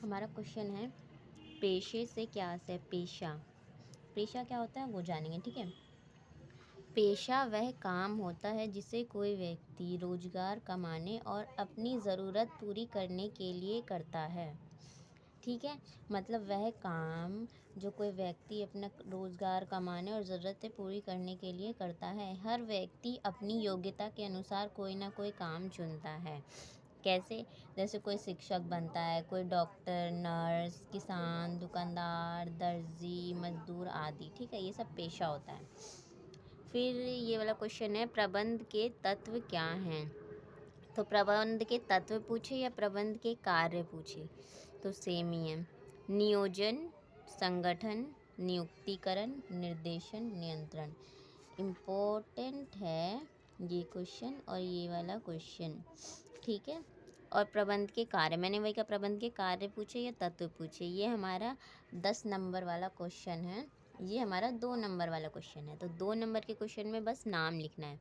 हमारा क्वेश्चन है पेशे से क्या है। पेशा पेशा क्या होता है वो जानेंगे। ठीक है। पेशा वह काम होता है जिसे कोई व्यक्ति रोजगार कमाने और अपनी ज़रूरत पूरी करने के लिए करता है। ठीक है। मतलब वह काम जो कोई व्यक्ति अपना रोजगार कमाने और ज़रूरतें पूरी करने के लिए करता है। हर व्यक्ति अपनी योग्यता के अनुसार कोई ना कोई काम चुनता है। कैसे? जैसे कोई शिक्षक बनता है, कोई डॉक्टर, नर्स, किसान, दुकानदार, दर्जी, मजदूर आदि। ठीक है, ये सब पेशा होता है। फिर ये वाला क्वेश्चन है प्रबंध के तत्व क्या हैं। तो प्रबंध के तत्व पूछे या प्रबंध के कार्य पूछे तो सेम ही है। नियोजन, संगठन, नियुक्तिकरण, निर्देशन, नियंत्रण। इम्पोर्टेंट है ये क्वेश्चन और ये वाला क्वेश्चन। ठीक है। और प्रबंध के कार्य, मैंने वही कहा प्रबंध के कार्य पूछे या तत्व पूछे। ये हमारा 10 नंबर वाला क्वेश्चन है, ये हमारा 2 नंबर वाला क्वेश्चन है। तो 2 नंबर के क्वेश्चन में बस नाम लिखना है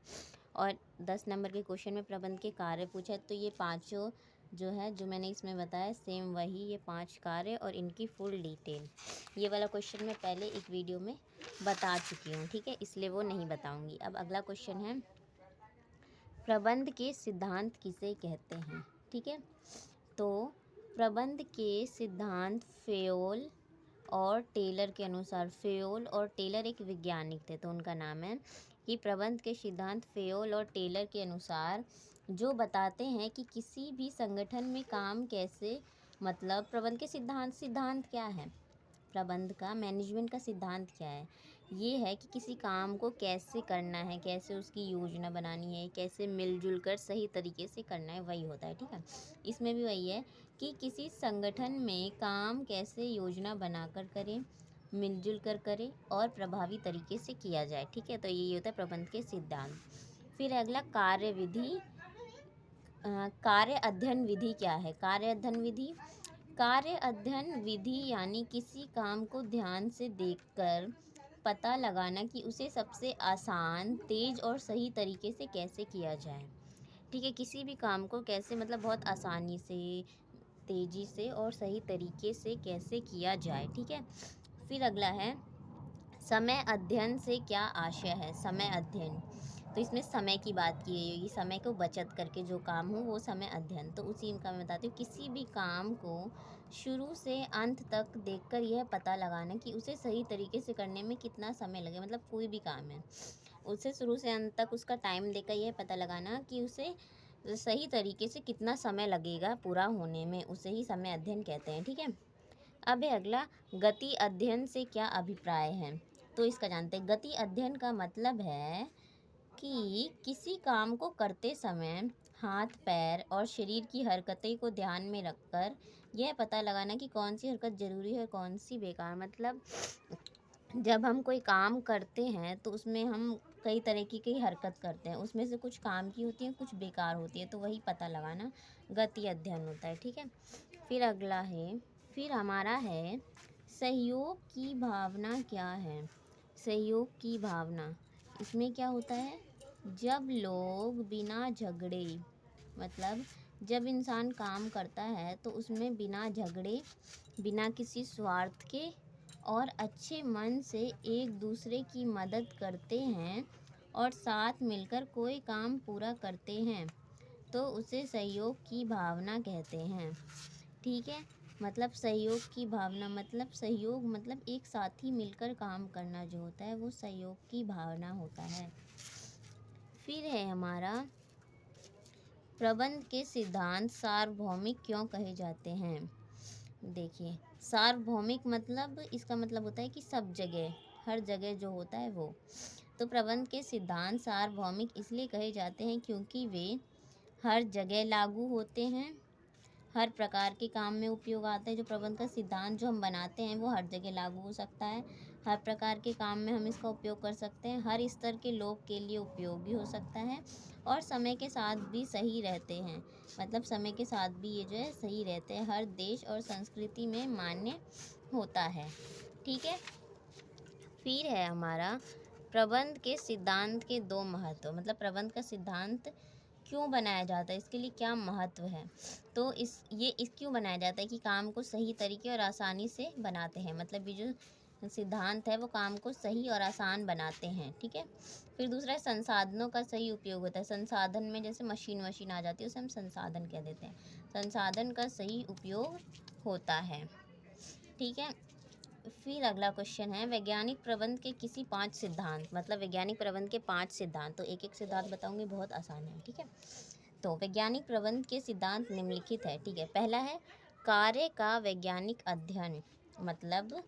और 10 नंबर के क्वेश्चन में प्रबंध के कार्य पूछा है। तो ये पाँचों जो है जो मैंने इसमें बताया सेम वही, ये 5 कार्य और इनकी फुल डिटेल। ये वाला क्वेश्चन मैं पहले एक वीडियो में बता चुकी हूँ। ठीक है, इसलिए वो नहीं बताऊँगी। अब अगला क्वेश्चन है प्रबंध के सिद्धांत किसे कहते हैं। ठीक है। तो प्रबंध के सिद्धांत फेयोल और टेलर के अनुसार, फेयोल और टेलर एक वैज्ञानिक थे तो उनका नाम है कि प्रबंध के सिद्धांत फेयोल और टेलर के अनुसार जो बताते हैं कि किसी भी संगठन में काम कैसे, मतलब प्रबंध के सिद्धांत क्या है, प्रबंध का मैनेजमेंट का सिद्धांत क्या है। ये है कि किसी काम को कैसे करना है, कैसे उसकी योजना बनानी है, कैसे मिलजुल कर सही तरीके से करना है, वही होता है। ठीक है। इसमें भी वही है कि किसी संगठन में काम कैसे योजना बनाकर करें, मिलजुल कर करें और प्रभावी तरीके से किया जाए। ठीक है। तो यही होता है प्रबंध के सिद्धांत। फिर अगला कार्य विधि, कार्य अध्ययन विधि क्या है। कार्य अध्ययन विधि, कार्य अध्ययन विधि यानी किसी काम को ध्यान से देखकर पता लगाना कि उसे सबसे आसान, तेज और सही तरीके से कैसे किया जाए। ठीक है, किसी भी काम को कैसे, मतलब बहुत आसानी से, तेजी से और सही तरीके से कैसे किया जाए। ठीक है। फिर अगला है समय अध्ययन से क्या आशय है। समय अध्ययन, तो इसमें समय की बात की गई होगी, समय को बचत करके जो काम हो वो समय अध्ययन। तो उसी का मैं बताती हूँ, किसी भी काम को शुरू से अंत तक देखकर यह पता लगाना कि उसे सही तरीके से करने में कितना समय लगे। मतलब कोई भी काम है उसे शुरू से अंत तक उसका टाइम देकर यह पता लगाना कि उसे सही तरीके से कितना समय लगेगा पूरा होने में, उसे ही समय अध्ययन कहते हैं। ठीक है। अब है अगला गति अध्ययन से क्या अभिप्राय है। तो इसका जानते हैं। गति अध्ययन का मतलब है कि किसी काम को करते समय हाथ, पैर और शरीर की हरकतें को ध्यान में रखकर यह पता लगाना कि कौन सी हरकत ज़रूरी है, कौन सी बेकार। मतलब जब हम कोई काम करते हैं तो उसमें हम कई तरह की हरकत करते हैं, उसमें से कुछ काम की होती है, कुछ बेकार होती है, तो वही पता लगाना गति अध्ययन होता है। ठीक है। फिर अगला है, फिर हमारा है सहयोग की भावना क्या है। सहयोग की भावना, इसमें क्या होता है, जब लोग बिना झगड़े, मतलब जब इंसान काम करता है तो उसमें बिना झगड़े, बिना किसी स्वार्थ के और अच्छे मन से एक दूसरे की मदद करते हैं और साथ मिलकर कोई काम पूरा करते हैं तो उसे सहयोग की भावना कहते हैं। ठीक है। मतलब सहयोग की भावना, मतलब सहयोग मतलब एक साथ ही मिलकर काम करना जो होता है वो सहयोग की भावना होता है। फिर है हमारा प्रबंध के सिद्धांत सार्वभौमिक क्यों कहे जाते हैं। देखिए, सार्वभौमिक मतलब इसका मतलब होता है कि सब जगह, हर जगह जो होता है वो। तो प्रबंध के सिद्धांत सार्वभौमिक इसलिए कहे जाते हैं क्योंकि वे हर जगह लागू होते हैं, हर प्रकार के काम में उपयोग आता है। जो प्रबंध का सिद्धांत जो हम बनाते हैं वो हर जगह लागू हो सकता है, हर प्रकार के काम में हम इसका उपयोग कर सकते हैं, हर स्तर के लोग के लिए उपयोगी हो सकता है और समय के साथ भी सही रहते हैं। मतलब समय के साथ भी ये जो है सही रहते हैं, हर देश और संस्कृति में मान्य होता है। ठीक है। फिर है हमारा प्रबंध के सिद्धांत के 2 महत्व, मतलब प्रबंध का सिद्धांत क्यों बनाया जाता है, इसके लिए क्या महत्व है। तो इस क्यों बनाया जाता है कि काम को सही तरीके और आसानी से बनाते हैं, मतलब ये जो सिद्धांत है वो काम को सही और आसान बनाते हैं, ठीक है। फिर दूसरा है संसाधनों का सही उपयोग होता है। संसाधन में जैसे मशीन आ जाती है, उसे हम संसाधन कह देते हैं। संसाधन का सही उपयोग होता है, ठीक है। फिर अगला क्वेश्चन है, वैज्ञानिक प्रबंध के किसी 5 सिद्धांत, मतलब वैज्ञानिक प्रबंध के 5 सिद्धांत। तो एक एक सिद्धांत बताऊंगी, बहुत आसान है, ठीक है। तो वैज्ञानिक प्रबंध के सिद्धांत निम्नलिखित है, ठीक है। पहला है कार्य का वैज्ञानिक अध्ययन, मतलब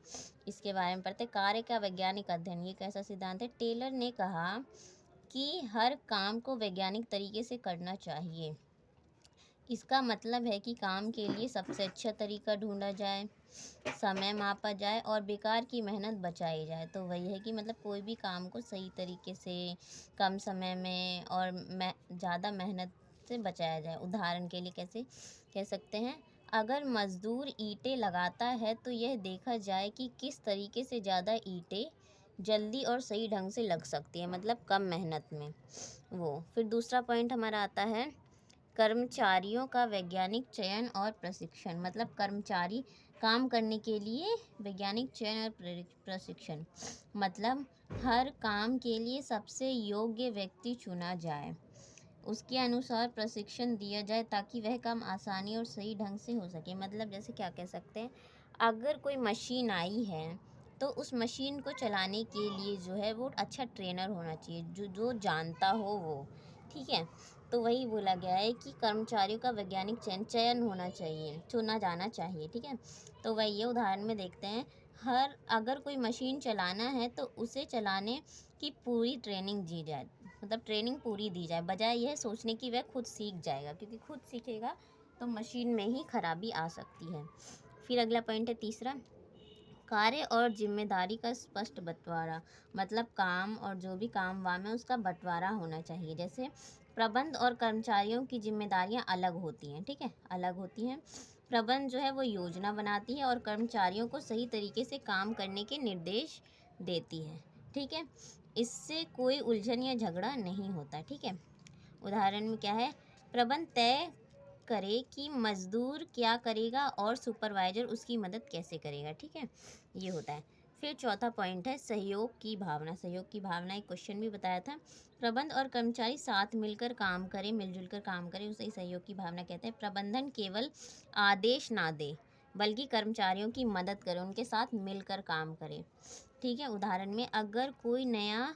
इसके बारे में पढ़ते। कार्य का वैज्ञानिक अध्ययन ये कैसा सिद्धांत है। टेलर ने कहा कि हर काम को वैज्ञानिक तरीके से करना चाहिए। इसका मतलब है कि काम के लिए सबसे अच्छा तरीका ढूंढा जाए, समय मापा जाए और बेकार की मेहनत बचाई जाए। तो वही है कि मतलब कोई भी काम को सही तरीके से कम समय में और ज़्यादा मेहनत से बचाया जाए। उदाहरण के लिए कैसे कह सकते हैं, अगर मज़दूर ईंटें लगाता है तो यह देखा जाए कि किस तरीके से ज़्यादा ईंटें जल्दी और सही ढंग से लग सकती है, मतलब कम मेहनत में वो। फिर दूसरा पॉइंट हमारा आता है कर्मचारियों का वैज्ञानिक चयन और प्रशिक्षण, मतलब कर्मचारी काम करने के लिए वैज्ञानिक चयन और प्रशिक्षण, मतलब हर काम के लिए सबसे योग्य व्यक्ति चुना जाए, उसके अनुसार प्रशिक्षण दिया जाए ताकि वह काम आसानी और सही ढंग से हो सके। मतलब जैसे क्या कह सकते हैं, अगर कोई मशीन आई है तो उस मशीन को चलाने के लिए जो है वो अच्छा ट्रेनर होना चाहिए, जो जो जानता हो वो, ठीक है। तो वही बोला गया है कि कर्मचारियों का वैज्ञानिक चयन होना चाहिए, चुना जाना चाहिए, ठीक है। तो वही ये उदाहरण में देखते हैं, अगर कोई मशीन चलाना है तो उसे चलाने की पूरी ट्रेनिंग दी जाए, मतलब ट्रेनिंग पूरी दी जाए, बजाय यह सोचने की वह खुद सीख जाएगा, क्योंकि खुद सीखेगा तो मशीन में ही खराबी आ सकती है। फिर अगला पॉइंट है तीसरा, कार्य और जिम्मेदारी का स्पष्ट बंटवारा, मतलब काम और जो भी काम वाम है उसका बंटवारा होना चाहिए। जैसे प्रबंध और कर्मचारियों की जिम्मेदारियां अलग होती हैं, ठीक है, अलग होती हैं। प्रबंध जो है वो योजना बनाती है और कर्मचारियों को सही तरीके से काम करने के निर्देश देती है, ठीक है। इससे कोई उलझन या झगड़ा नहीं होता, ठीक है। उदाहरण में क्या है, प्रबंध तय करे कि मजदूर क्या करेगा और सुपरवाइजर उसकी मदद कैसे करेगा, ठीक है, ये होता है। फिर चौथा पॉइंट है सहयोग की भावना। सहयोग की भावना एक क्वेश्चन भी बताया था, प्रबंध और कर्मचारी साथ मिलकर काम करें, मिलजुल कर काम करें, उसे सहयोग की भावना कहते हैं। प्रबंधन केवल आदेश ना दे बल्कि कर्मचारियों की मदद करे, उनके साथ मिलकर काम करे, ठीक है। उदाहरण में अगर कोई नया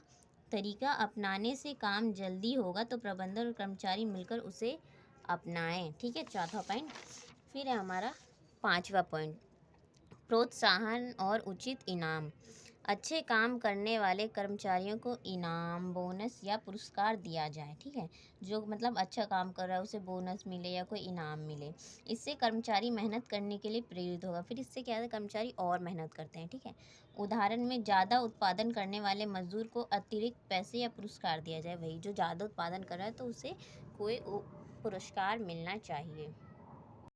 तरीका अपनाने से काम जल्दी होगा तो प्रबंधन और कर्मचारी मिलकर उसे अपनाएं, ठीक है, चौथा पॉइंट। फिर है हमारा पांचवा पॉइंट, प्रोत्साहन और उचित इनाम। अच्छे काम करने वाले कर्मचारियों को इनाम, बोनस या पुरस्कार दिया जाए, ठीक है। जो मतलब अच्छा काम कर रहा है उसे बोनस मिले या कोई इनाम मिले, इससे कर्मचारी मेहनत करने के लिए प्रेरित होगा। फिर इससे क्या है, कर्मचारी और मेहनत करते हैं, ठीक है। उदाहरण में ज़्यादा उत्पादन करने वाले मजदूर को अतिरिक्त पैसे या पुरस्कार दिया जाए, वही जो ज़्यादा उत्पादन कर रहा है तो उसे कोई पुरस्कार मिलना चाहिए।